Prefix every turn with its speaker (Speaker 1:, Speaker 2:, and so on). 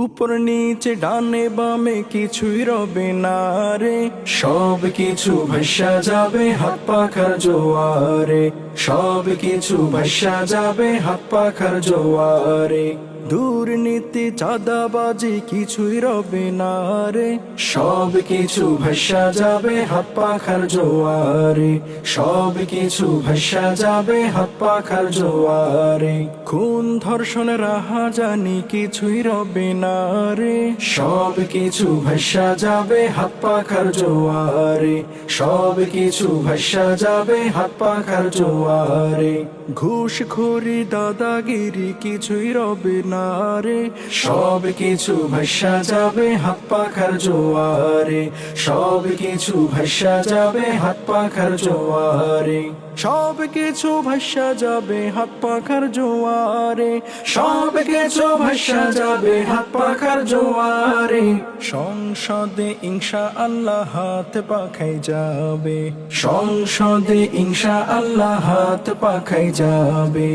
Speaker 1: উপর নিচে ডানে বামে কিছুই রবে না রে, সব কিছু ভাসা যাবে হাত পাখার জোয়ারে, সব কিছু ভাসা যাবে হাত পাখার জোয়ারে। দুর্নীতি চাঁদাবাজি কিছুই রবে না রে, সব কিছু ভাসা যাবে হাত পাখার জোয়ারে, সব কিছু ভাসা যাবে হাত পাখার জোয়ারে। খুন ধর্ষণ রাহাজানি কিছুই রবে না রে, সব কিছু ভাসা যাবে হাত পাখার জোয়ারে, সব কিছু ভাসা যাবে হাত পাখার জোয়ারে। ঘুষখোরি দাদাগিরি কিছুই রবে না রে, সব কিছু ভাসা যাবে হাত পাখার জোয়ারে, সব কিছু ভাসা যাবে হাত পাখার জোয়ারে, সব কিছু ভাসা যাবে হাত পাখার জোয়ারে, সব কিছু ভাসা যাবে হাত পাখার জোয়ারে। সংসদে ইনশাআল্লাহ হাত পাখাই যাবে, সংসদে ইনশাআল্লাহ হাত পাখাই যাবে।